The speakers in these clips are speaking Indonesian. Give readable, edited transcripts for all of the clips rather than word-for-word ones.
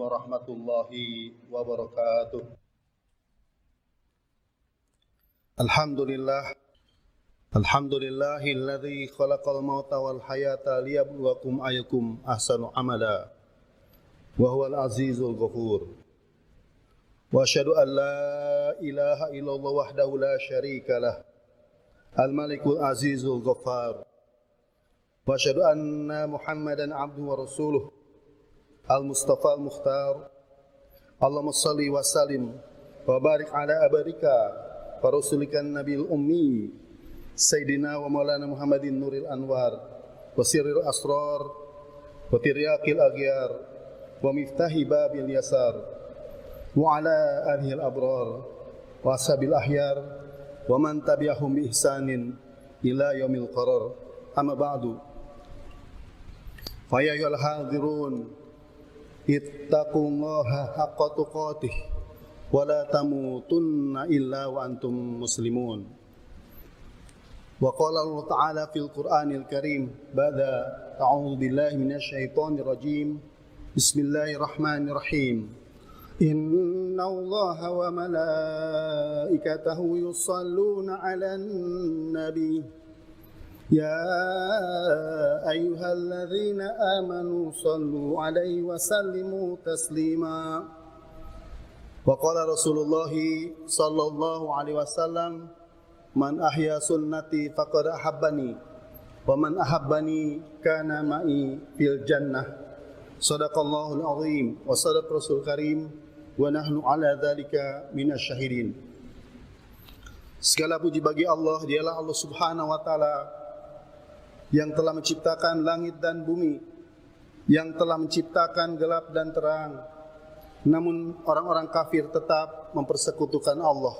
warahmatullahi wabarakatuh. Alhamdulillahilladzi khalaqal mauta wal hayata liyabluwakum ayyukum ahsanu amala wa huwal azizul ghafur. Wa asyhadu an la ilaha illallah wahdahu la syarikalah al-malikul azizul ghaffar. Wa asyhadu anna Muhammadan abduhu wa rasuluh al-mustafa al-mukhtar. Allahumma shalli wa sallim wa barik ala abadika wa rasulikan nabil ummi Sayyidina wa maulana Muhammadin nuril anwar wa sirril asrar wa tiryaqil aghyar wa miftahi babil yasar wa ala alihi al-abrar wa ashabil ahyar wa man tabi'ahum bi ihsanin ila yaumil qarar. Amma ba'du. Fa ya ayyuhal hadirun ittaqullaha haqqa tuqatih wa la tamutunna illa wa antum muslimun. Wa qala Allah Ta'ala fil Qur'anil Karim ba'da a'udzu billahi minasy syaithanir rajim. Bismillahirrahmanirrahim. Inna Allaha wa malaikatahu yusalluna 'alan nabi ya ayyuhalladzina amanu sallu 'alaihi wa sallimu taslima. Wa qala Rasulullah sallallahu alaihi wasallam, man ahya sunnati faqad ahabbani wa man ahabbani kana ma'i fil jannah. Shadaqallahul azim wa shadaqa rasul karim wa nahnu ala dzalika minasy syahidin. Segala puji bagi Allah, dialah Allah Subhanahu wa taala yang telah menciptakan langit dan bumi, yang telah menciptakan gelap dan terang. Namun orang-orang kafir tetap mempersekutukan Allah.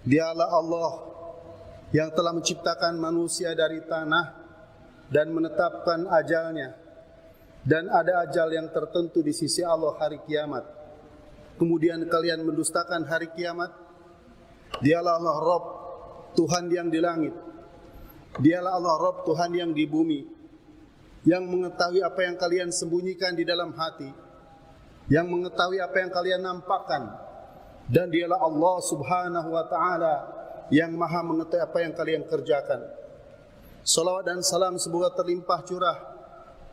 Dialah Allah yang telah menciptakan manusia dari tanah dan menetapkan ajalnya. Dan ada ajal yang tertentu di sisi Allah hari kiamat. Kemudian kalian mendustakan hari kiamat. Dialah Allah Rabb, Tuhan yang di langit. Dialah Allah Rabb, Tuhan yang di bumi, yang mengetahui apa yang kalian sembunyikan di dalam hati, yang mengetahui apa yang kalian nampakkan. Dan dialah Allah Subhanahu wa ta'ala yang maha mengetahui apa yang kalian kerjakan. Salawat dan salam semoga terlimpah curah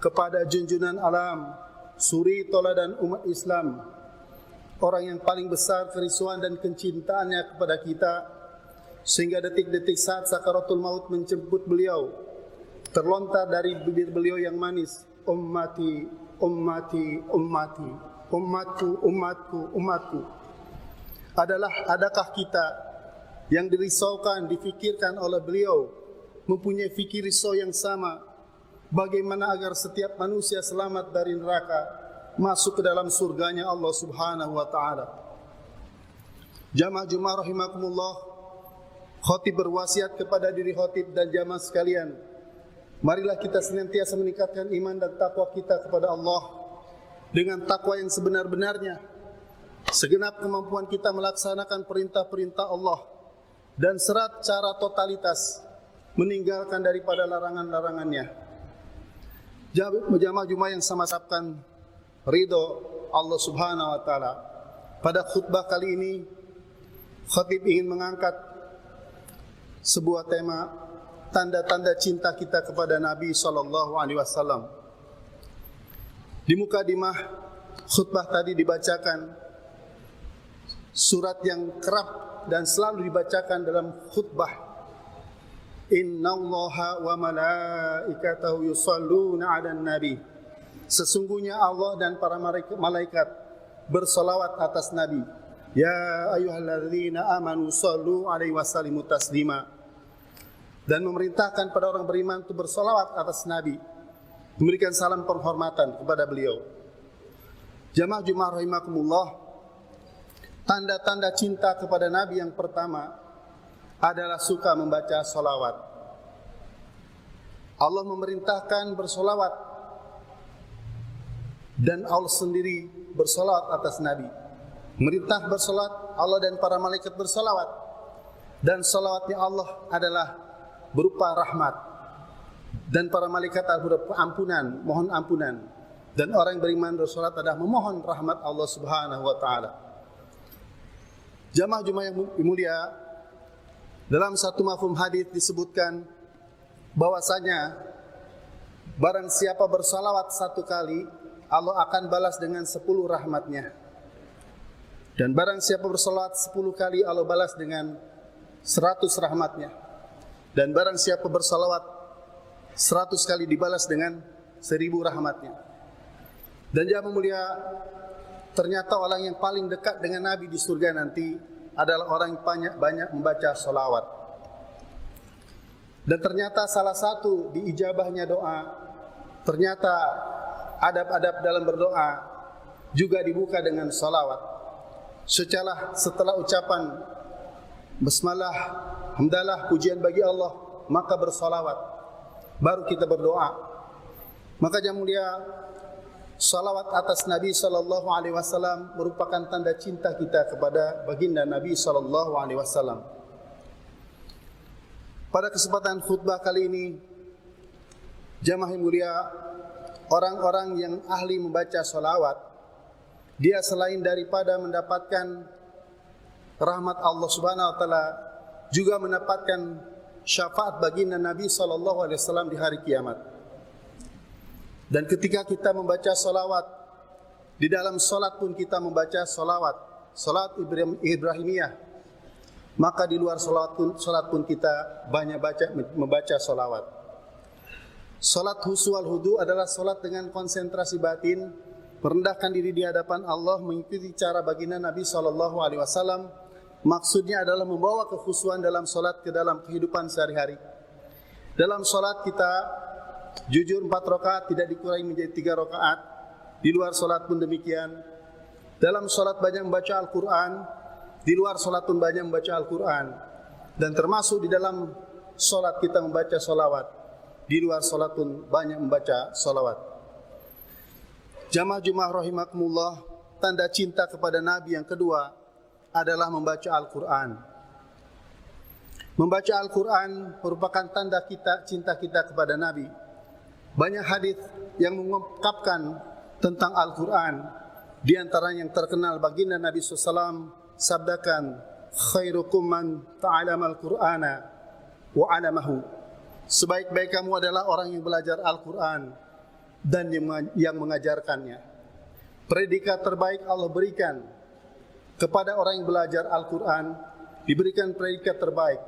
kepada junjungan alam, suri tauladan umat Islam, orang yang paling besar kerisauan dan kecintaannya kepada kita, sehingga detik-detik saat sakaratul maut menjemput beliau, terlontar dari bibir beliau yang manis, ummati, ummati, ummati, ummatku, ummatku, ummatku. Adakah kita yang dirisaukan, difikirkan oleh beliau, mempunyai fikir risau yang sama, bagaimana agar setiap manusia selamat dari neraka, masuk ke dalam surganya Allah Subhanahu wa ta'ala. Jamaah Jumat rahimakumullah, khotib berwasiat kepada diri khotib dan jamaah sekalian, marilah kita senantiasa meningkatkan iman dan takwa kita kepada Allah dengan takwa yang sebenar-benarnya. Segenap kemampuan kita melaksanakan perintah-perintah Allah dan secara totalitas meninggalkan daripada larangan-larangannya. Jamaah Jumat yang sama sabkan ridho Allah Subhanahu wa ta'ala. Pada khutbah kali ini, khatib ingin mengangkat sebuah tema, tanda-tanda cinta kita kepada Nabi sallallahu alaihi wasallam. Di mukadimah khutbah tadi dibacakan surat yang kerap dan selalu dibacakan dalam khutbah. Innallaha wa malaikatahu yusalluna 'alan nabi. Sesungguhnya Allah dan para malaikat bersolawat atas Nabi. Ya ayyuhalladzina amanu sallu 'alaihi wa sallimu taslima. Dan memerintahkan pada orang beriman untuk bersolawat atas Nabi, memberikan salam penghormatan kepada beliau. Jamaah Jumat rahimakumullah, tanda-tanda cinta kepada Nabi yang pertama adalah suka membaca solawat. Allah memerintahkan bersolawat dan Allah sendiri bersolawat atas Nabi. Merintah bersolawat, Allah dan para malaikat bersolawat. Dan solawatnya Allah adalah berupa rahmat. Dan para malaikat berupa ampunan, mohon ampunan. Dan orang yang beriman bersolat adalah memohon rahmat Allah Subhanahu wa taala. Jamaah Jumat yang mulia, dalam satu mafhum hadis disebutkan bahwasanya barang siapa bersalawat 1 kali, Allah akan balas dengan 10 rahmatnya. Dan barang siapa bersalawat 10 kali, Allah balas dengan 100 rahmatnya. Dan barang siapa bersalawat 100 kali, dibalas dengan 1000 rahmatnya. Dan jamaah mulia, ternyata orang yang paling dekat dengan Nabi di surga nanti adalah orang yang banyak membaca salawat. Dan ternyata salah satu diijabahnya doa, ternyata adab-adab dalam berdoa juga dibuka dengan salawat. Setelah ucapan basmalah, hamdalah, pujian bagi Allah, maka bersalawat, baru kita berdoa. Maka jamaah mulia, salawat atas Nabi SAW merupakan tanda cinta kita kepada baginda Nabi SAW. Pada kesempatan khutbah kali ini, jamaah yang mulia, orang-orang yang ahli membaca salawat, dia selain daripada mendapatkan rahmat Allah Subhanahu wa taala, juga mendapatkan syafaat baginda Nabi SAW di hari kiamat. Dan ketika kita membaca salawat, di dalam salat pun kita membaca salawat, salat Ibrahimiyah, maka di luar salat pun kita banyak membaca salawat. Salat husu wal hudu adalah salat dengan konsentrasi batin, merendahkan diri di hadapan Allah, mengikuti cara baginda Nabi SAW. Maksudnya adalah membawa kekhusyuan dalam salat ke dalam kehidupan sehari-hari. Dalam salat kita jujur 4 rakaat tidak dikurangi menjadi 3 rakaat. Di luar salat pun demikian. Dalam salat banyak membaca Al-Quran, di luar salat pun banyak membaca Al-Quran. Dan termasuk di dalam salat kita membaca salawat, di luar salat pun banyak membaca salawat. Jamaah Jumat rahimakumullah, tanda cinta kepada Nabi yang kedua adalah membaca Al-Quran. Membaca Al-Quran merupakan tanda cinta kita kepada Nabi. Banyak hadis yang mengungkapkan tentang Al-Quran. Di antara yang terkenal baginda Nabi SAW sabdakan, khairukum man ta'allama al-Qur'ana wa 'allamahu. Sebaik-baik kamu adalah orang yang belajar Al-Quran dan yang mengajarkannya. Predikat terbaik Allah berikan kepada orang yang belajar Al-Quran, diberikan predikat terbaik.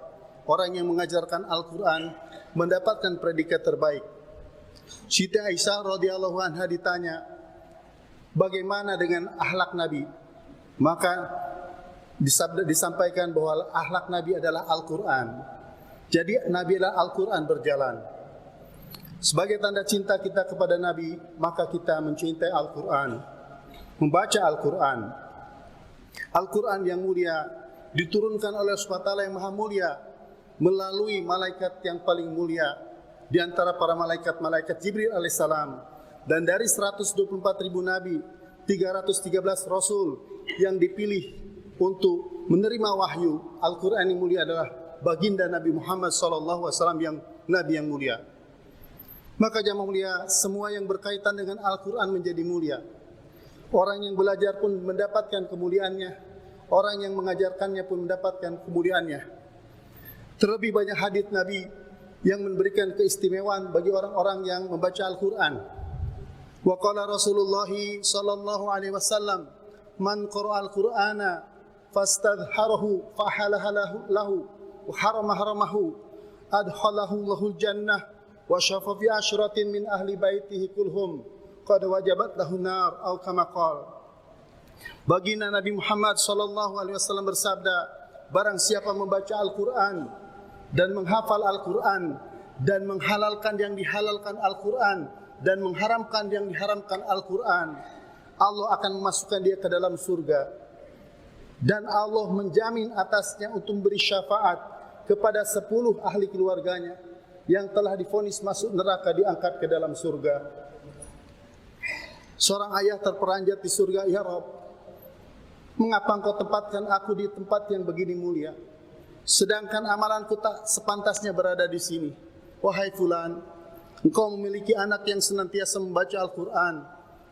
Orang yang mengajarkan Al-Quran mendapatkan predikat terbaik. Siti Aisyah radhiyallahu anha ditanya, bagaimana dengan akhlak Nabi? Maka disampaikan bahwa akhlak Nabi adalah Al-Quran. Jadi Nabi adalah Al-Quran berjalan. Sebagai tanda cinta kita kepada Nabi, maka kita mencintai Al-Quran, membaca Al-Quran. Al-Quran yang mulia diturunkan oleh Allah SWT yang maha mulia melalui malaikat yang paling mulia di antara para malaikat Jibril alaihissalam. Dan dari 124.000 nabi, 313 rasul yang dipilih untuk menerima wahyu, Al-Quran yang mulia adalah baginda Nabi Muhammad SAW yang Nabi yang mulia. Maka jamaah mulia, semua yang berkaitan dengan Al-Quran menjadi mulia. Orang yang belajar pun mendapatkan kemuliaannya, orang yang mengajarkannya pun mendapatkan kemuliaannya. Terlebih banyak hadis Nabi yang memberikan keistimewaan bagi orang-orang yang membaca Al-Quran. Wa qala Rasulullah sallallahu alaihi wasallam, man qara'a al-Qur'ana fastadhharahu fahalaha lahu wa haramahu adkhalahu Allahul jannah wa syafa fi asyratin min ahli baitihi kulhum qad wajabat lahu nar atau kama qala. Baginda Nabi Muhammad sallallahu alaihi wasallam bersabda, barang siapa membaca Al-Quran dan menghafal Al-Quran dan menghalalkan yang dihalalkan Al-Quran dan mengharamkan yang diharamkan Al-Quran, Allah akan memasukkan dia ke dalam surga. Dan Allah menjamin atasnya untuk memberi syafaat kepada 10 ahli keluarganya yang telah divonis masuk neraka diangkat ke dalam surga. Seorang ayah terperanjat di surga, ya Rabb, mengapa engkau tempatkan aku di tempat yang begini mulia, sedangkan amalanku tak sepantasnya berada di sini. Wahai fulan, engkau memiliki anak yang senantiasa membaca Al-Quran,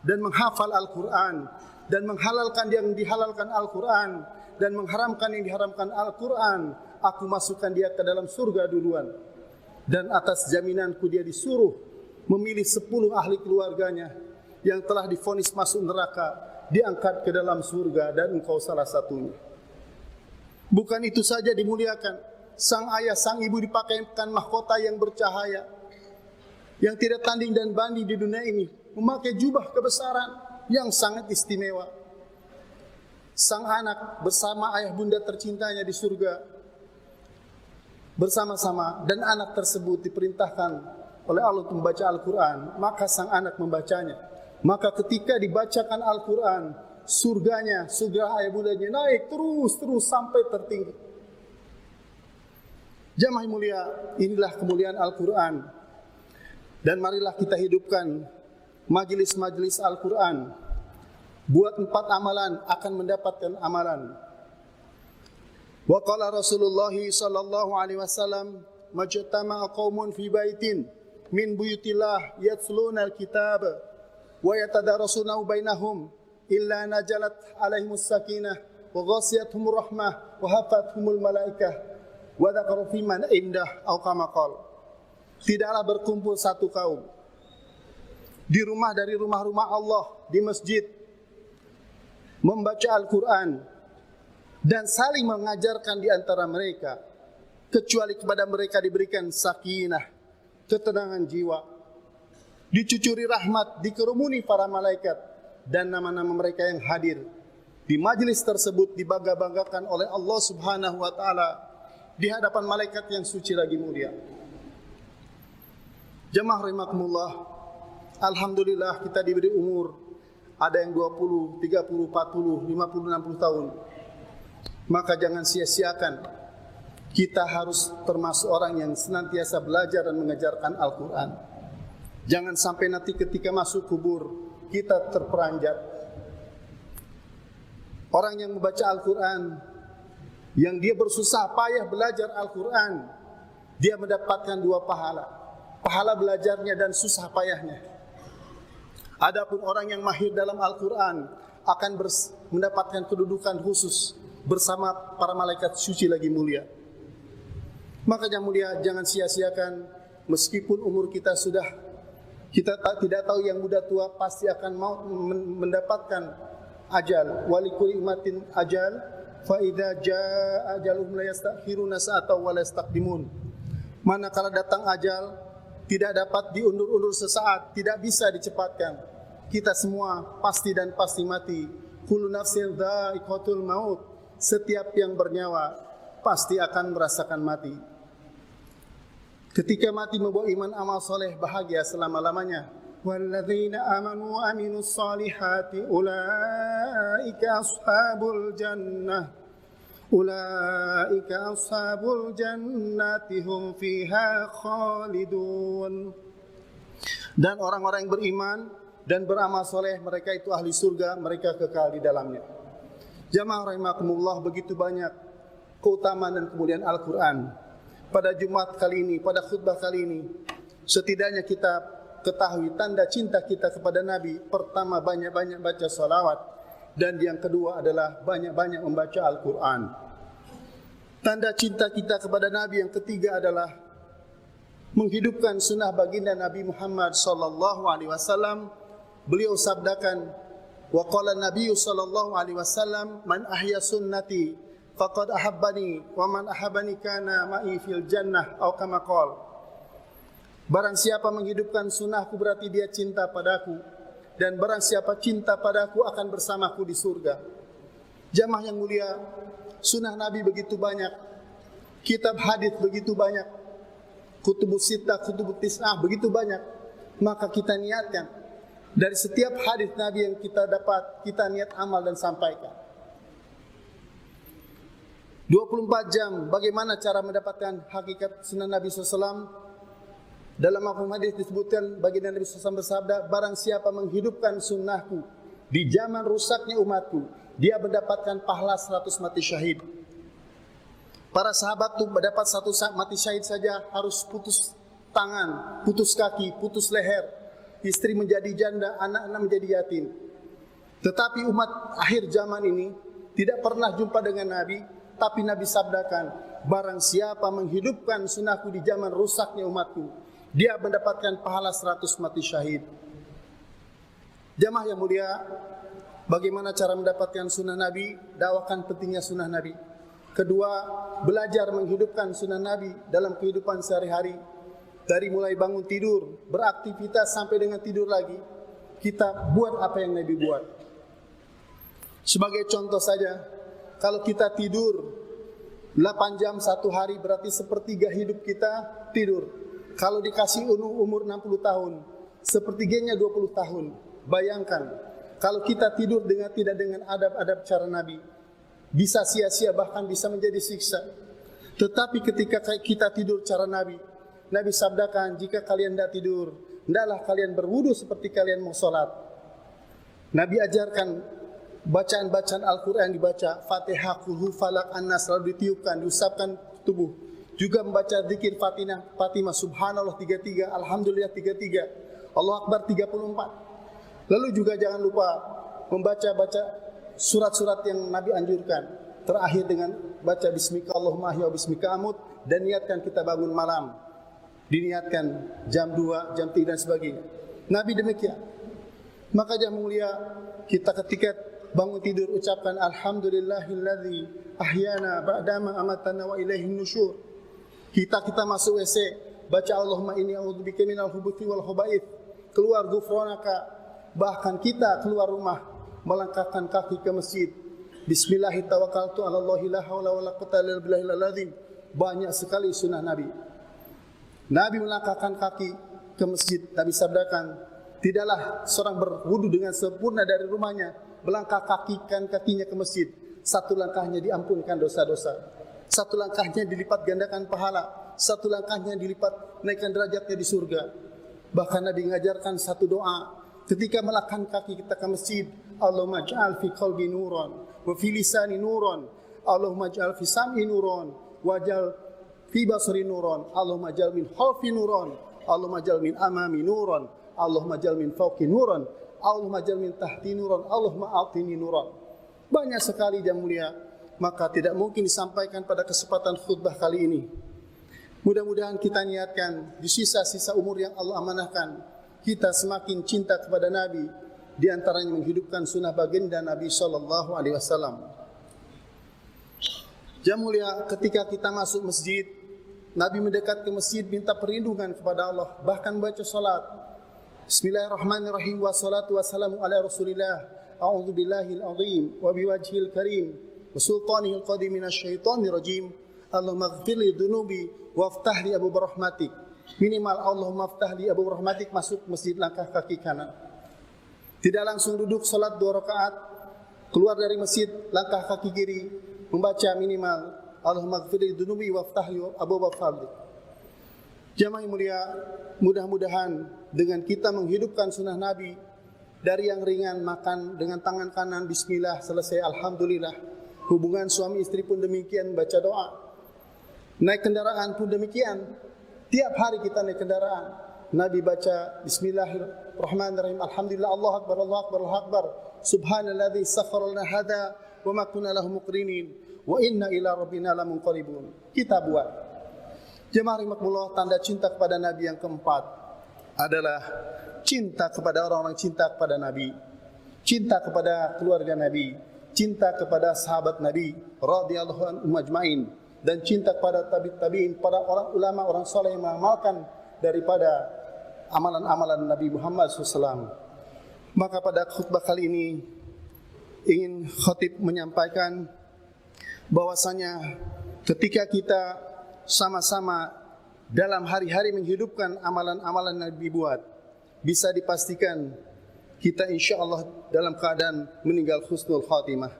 dan menghafal Al-Quran dan menghalalkan yang dihalalkan Al-Quran dan mengharamkan yang diharamkan Al-Quran, aku masukkan dia ke dalam surga duluan. Dan atas jaminanku dia disuruh memilih 10 ahli keluarganya yang telah divonis masuk neraka, diangkat ke dalam surga, dan engkau salah satunya. Bukan itu saja dimuliakan, sang ayah, sang ibu dipakaikan mahkota yang bercahaya, yang tidak tanding dan banding di dunia ini, memakai jubah kebesaran yang sangat istimewa. Sang anak bersama ayah bunda tercintanya di surga bersama-sama, dan anak tersebut diperintahkan oleh Allah untuk membaca Al-Quran, maka sang anak membacanya. Maka ketika dibacakan Al-Quran, surganya, surga ayah bundanya naik terus sampai tertinggi. Jamaah mulia, inilah kemuliaan Al-Quran. Dan marilah kita hidupkan majelis-majelis Al-Quran. Buat 4 amalan akan mendapatkan amalan. Wa qala Rasulullah sallallahu alaihi wasallam, majtama'a qaumun fi baitin min buyutillah yatluna al-kitab wa yatadarasunahu bainahum illa najalat alaihimus sakinah wa ghasiyatuhumur rahmah wa hafathumul malaikah wa dzakaru fi man indah aw kama qala. Tidaklah berkumpul satu kaum di rumah dari rumah-rumah Allah, di masjid, membaca Al-Quran dan saling mengajarkan di antara mereka, kecuali kepada mereka diberikan sakinah, ketenangan jiwa, dicucuri rahmat, dikerumuni para malaikat, dan nama-nama mereka yang hadir di majlis tersebut dibangga-banggakan oleh Allah Subhanahu wa taala di hadapan malaikat yang suci lagi mulia. Jamaah rahimakumullah, alhamdulillah kita diberi umur, ada yang 20, 30, 40, 50, 60 tahun. Maka jangan sia-siakan, kita harus termasuk orang yang senantiasa belajar dan mengajarkan Al-Quran. Jangan sampai nanti ketika masuk kubur kita terperanjat. Orang yang membaca Al-Quran, yang dia bersusah payah belajar Al-Quran, dia mendapatkan 2 pahala. Pahala belajarnya dan susah payahnya. Adapun orang yang mahir dalam Al-Quran akan mendapatkan kedudukan khusus bersama para malaikat suci lagi mulia. Makanya mulia, jangan sia-siakan, meskipun umur kita sudah, kita tidak tahu yang muda tua pasti akan mau mendapatkan ajal. Walikul imatin ajal, fa idza jaa ajaluhum la yastakhiruna sa'atan wa la yastaqdimun. Manakala datang ajal, tidak dapat diundur-undur sesaat, tidak bisa dicepatkan. Kita semua pasti dan pasti mati. Kullu nafsin dha'iqatul maut. Setiap yang bernyawa pasti akan merasakan mati. Ketika mati membawa iman amal soleh, bahagia selama-lamanya. Walladzina amanu wa aminus salihati ulaika ashabul jannah. Ulaika ashabul jannati hum fiha khalidun. Dan orang-orang yang beriman dan beramal soleh, mereka itu ahli surga, mereka kekal di dalamnya. Jamaah rahimakumullah, begitu banyak keutamaan dan kemuliaan Al-Quran. Pada Jumat kali ini, pada khutbah kali ini, setidaknya kita ketahui tanda cinta kita kepada Nabi. Pertama, banyak-banyak baca salawat. Dan yang kedua adalah banyak-banyak membaca Al-Quran. Tanda cinta kita kepada Nabi yang ketiga adalah menghidupkan sunnah baginda Nabi Muhammad sallallahu alaihi wasallam. Beliau sabdakan, wa qala Nabi sallallahu alaihi wasallam, man ahya sunnati faqad ahabbani wa man ahabbani kana ma'i fil jannah atau kama qala. Barang siapa menghidupkan sunnahku berarti dia cinta padaku, dan barang siapa cinta padaku akan bersamaku di surga. Jamaah yang mulia, sunnah Nabi begitu banyak, kitab hadis begitu banyak, kutubus sittah, kutubus tis'ah begitu banyak. Maka kita niatkan dari setiap hadis Nabi yang kita dapat, kita niat amal dan sampaikan. 24 jam, bagaimana cara mendapatkan hakikat sunnah Nabi SAW? Dalam mafhum hadis disebutkan, baginda Nabi SAW bersabda, barang siapa menghidupkan sunnahku di zaman rusaknya umatku, dia mendapatkan pahala 100 mati syahid. Para sahabat tuh mendapat 1 mati syahid saja harus putus tangan, putus kaki, putus leher. istri menjadi janda, anak-anak menjadi yatim. Tetapi umat akhir zaman ini tidak pernah jumpa dengan Nabi, tapi Nabi sabdakan, barang siapa menghidupkan sunnahku di zaman rusaknya umatku, dia mendapatkan pahala 100 mati syahid. Jamaah yang mulia, bagaimana cara mendapatkan sunnah Nabi? Dakwakan pentingnya sunnah Nabi. Kedua, belajar menghidupkan sunnah Nabi dalam kehidupan sehari-hari. Dari mulai bangun tidur, beraktivitas sampai dengan tidur lagi, kita buat apa yang Nabi buat. Sebagai contoh saja, kalau kita tidur 8 jam satu hari, berarti sepertiga hidup kita tidur. Kalau dikasih umur 60 tahun, sepertiganya 20 tahun. Bayangkan, kalau kita tidur tidak dengan adab-adab cara Nabi, bisa sia-sia, bahkan bisa menjadi siksa. Tetapi ketika kita tidur cara Nabi, Nabi sabdakan, jika kalian tidak tidur, hendaklah kalian berwudu seperti kalian mau sholat. Nabi ajarkan bacaan-bacaan Al-Quran dibaca, Fatihah, Qul Falak, An-Nas selalu ditiupkan, diusapkan tubuh. Juga membaca zikir Fatimah, Subhanallah 33, Alhamdulillah 33, Allah Akbar 34. Lalu juga jangan lupa membaca surat-surat yang Nabi anjurkan. Terakhir dengan baca Bismika Allahumma ahya wa bismika amut, dan niatkan kita bangun malam. Diniatkan jam 2, jam 3 dan sebagainya. Nabi demikian. Maka jamaah mulia, kita ketika bangun tidur ucapkan alhamdulillahilladzi ahyana ba'dama amatana wa ilaihin nusyur. Kita masuk WC baca Allahumma inni a'udzubika minal khubuthi wal khaba'ith. Keluar ghufranaka. Bahkan kita keluar rumah melangkahkan kaki ke masjid. Bismillahi tawakkaltu 'alallahi la haula wala quwwata illa billahil azim. Banyak sekali sunnah Nabi. Nabi melangkahkan kaki ke masjid. Nabi sabdakan, tidaklah seorang berwudu dengan sempurna dari rumahnya melangkah kakinya ke masjid. Satu langkahnya diampunkan dosa-dosa. Satu langkahnya dilipat gandakan pahala. Satu langkahnya dilipat naikkan derajatnya di surga. Bahkan Nabi mengajarkan satu doa ketika melangkahkan kaki kita ke masjid. Allahumma ja'al fi qalbi nuran wa fi lisani nuran. Allahumma ja'al fi sam'i nuran wa ja'al fi basri nuran. Allahumma ja'al min khalfi nuran. Allahumma ja'al min amami nuran. Allahumma ja'al min fawqi nuran. Allahumma ja'al min tahti nuran. Allahumma a'tini nuran. Banyak sekali yang mulia, maka tidak mungkin disampaikan pada kesempatan khutbah kali ini. Mudah-mudahan kita niatkan di sisa-sisa umur yang Allah amanahkan, kita semakin cinta kepada Nabi, di antaranya menghidupkan sunnah baginda Nabi sallallahu alaihi wasallam. Jamaah mulia, ketika kita masuk masjid, Nabi mendekat ke masjid minta perlindungan kepada Allah, bahkan baca salat. Bismillahirrahmanirrahim, wassalatu wassalamu ala Rasulillah, a'udzu billahil azim wa biwajhil karim wa sultanihil qadim minasyaitonir rajim. Allahumma ighfir li dhunubi waftah li abwaab rahmatik. Minimal Allahumma iftah li abwaab rahmatik, masuk masjid langkah kaki kanan. Tidak langsung duduk salat 2 rakaat, keluar dari masjid langkah kaki kiri, membaca minimal Allahumma ighfir li dhunubi waftah li abwaab fadlik. Jamaah yang mulia, mudah-mudahan dengan kita menghidupkan sunnah Nabi, dari yang ringan makan dengan tangan kanan bismillah, selesai alhamdulillah. Hubungan suami istri pun demikian, baca doa. Naik kendaraan pun demikian. Tiap hari kita naik kendaraan, Nabi baca bismillahirrahmanirrahim, alhamdulillah, Allahu akbar, Allahu akbar, Allahu akbar. Subhanalladzi sakhkhara lana hadza wa ma kunna lahu muqrinin wa inna ila rabbina lamunqalibun. Kita buat. Jemaah rahimakumullah, tanda cinta kepada Nabi yang keempat adalah cinta kepada orang-orang cinta kepada Nabi, cinta kepada keluarga Nabi, cinta kepada sahabat Nabi radhiyallahu anhum ajmain, dan cinta kepada tabi'in, para orang ulama, orang saleh yang mengamalkan daripada amalan-amalan Nabi Muhammad SAW. Maka pada khutbah kali ini ingin khatib menyampaikan bahwasanya ketika kita sama-sama dalam hari-hari menghidupkan amalan-amalan Nabi buat, bisa dipastikan kita insya Allah dalam keadaan meninggal husnul khatimah.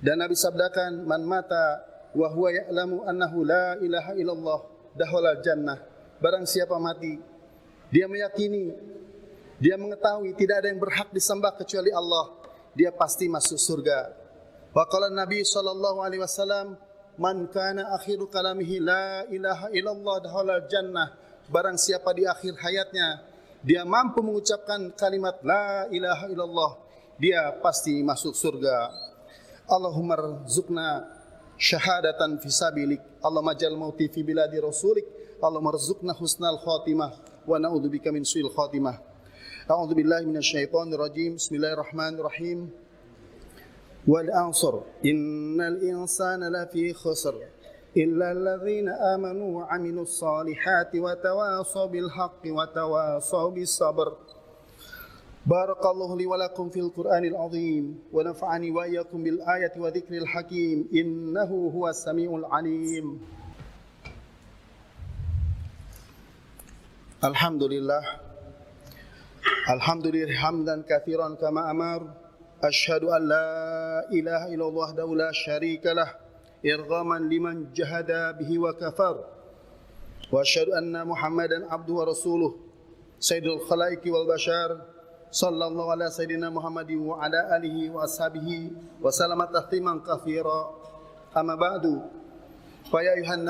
Dan Nabi sabdakan, man mata wa huwa ya'lamu annahu la ilaha illallah dakhala jannah. Barang siapa mati, dia meyakini, dia mengetahui tidak ada yang berhak disembah kecuali Allah, dia pasti masuk surga. Wa qala Nabi sallallahu alaihi wasallam, man kana akhiru kalamihi la ilaha illallah dakhala jannah. Barang siapa di akhir hayatnya dia mampu mengucapkan kalimat la ilaha illallah, dia pasti masuk surga. Allahumma rzuqna syahadatan fi sabilik, Allahumma jal mauti fi biladi rasulik, Allahumma rzuqna husnal khatimah wa na'udzubika min su'il khatimah. A'udzu billahi minasyaitonir rajim. Bismillahirrahmanirrahim. Wal 'asr innal insana lafi khusr illa alladhina amanu wa 'amilus solihati wa tawasaw bil haqqi wa tawasaw bis sabr. Barakallahu li wa lakum fil Qur'anil azim wa nafa'ani wa iyyakum bil ayati wa dzikril hakim innahu huwas samiul alim. Alhamdulillah hamdan katsiran kama amar. Asyhadu an la ilaha illallah wahdahu la syarika lah irghaman liman jahada bihi wa kafar. Wa asyhadu anna Muhammadan abduhu wa rasuluh sayyidul khalaiqi wal bashar. Sallallahu ala sayyidina Muhammadin wa ala alihi wa ashabihi wa salama tasliman katsira. Amma ba'du. Fa ya ayuhan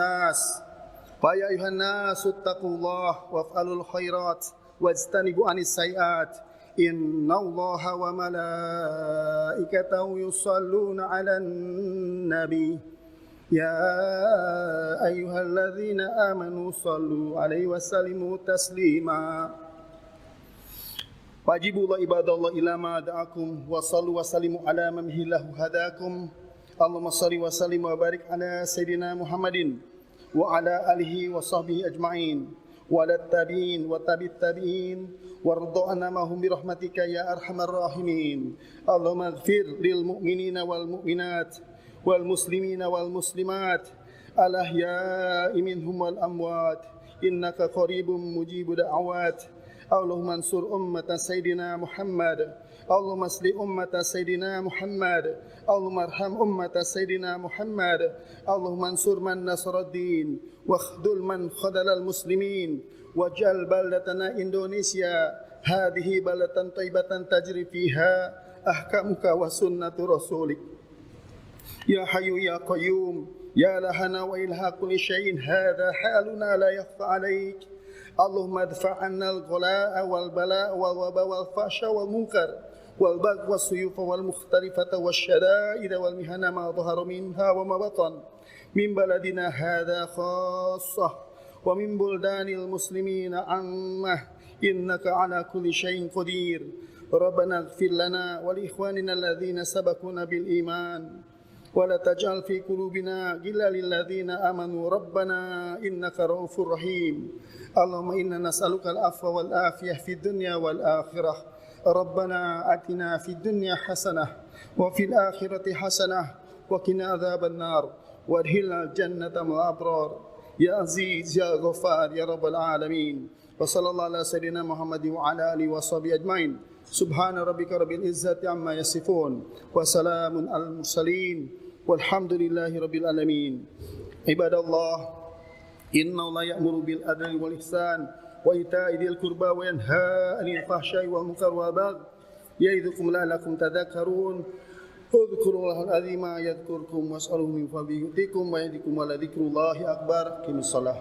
nas ittaqullah waf'alul khairat wajtanibu anis sayyi'at. Innallaha wa malaikatahu yusalluna 'alan nabi. Ya ayyuhalladzina amanu sallu 'alaihi wa sallimu taslima. Wajibullah ibadallah ila ma da'akum wa sallu wa sallimu ala man hillahu hadakum. Allahumma salli wa sallim wa barik ala sayyidina Muhammadin wa ala alihi wa sahbihi ajma'in wa ala tabi'in wa tabi'it tabi'in warḍa'na mahum bi rahmatika ya arhamar rahimin. Allahumma ighfir lil mu'minina wal mu'minat wal muslimina wal muslimat al ahya'i minhum wal amwat innaka qaribun mujibud da'awat. Allahumma ansur ummata Sayyidina Muhammad. Allahumma asli ummata Sayyidina Muhammad. Allahumma arham ummata Sayyidina Muhammad. Allahumma ansur man nasaraddin wa khdul man khadalal muslimin. Waj'al baldatana Indonesia hadhihi baldatan taibatan tajri fiha ahkamuka wa sunnatu rasulik. Ya hayyu ya qayyum ya lahana wa ilha kulli syai'in hadha haluna la yakhfa alaik. Allahumma adfa' 'anna al-ghala'a wal bala'a wal waba wal fahsya wal munkar wal bagh was suyuf wal mukhtalifata wash shada'id wal mihana ma dhahara minha wa ma batan min baladina hadha khassah wa min buldanil muslimina 'ammah innaka 'ala kulli syai'in qadir. Rabbana ighfir lana wa li ikhwanina alladhina sabaquna bil iman wa la taj'al fi qulubina ghillan lil ladzina amanu rabbana innaka ra'ufur rahim. Allahumma inna nas'aluka al-afwa wal afiyah fid dunya wal akhirah. Rabbana atina fid dunya hasanah wa fil akhirati hasanah wa qina adzaban nar wadkhilna jannata ma'al abrar. Ya Aziz ya Ghaffar ya Rabbal alamin. Wa sallallahu ala sayyidina Muhammadin wa ala alihi wa sahbihi ajmain. Subhana rabbika rabbil izzati amma yasifun wa salamun alal mursalin walhamdulillahi rabbil alamin. Ibadallah, inna Allah ya'muru bil adli wal ihsan wa ita'i dzil qurba wa yanha 'anil fahsya'i wal munkar wal baghi ya'idzukum la'allakum tadhakkarun. Udhkurullahal 'azima yadhkurkum was'aluhu min fadlihi yu'tikum wa yahdikum wa la dzikrullahi akbar. Qimis shalah.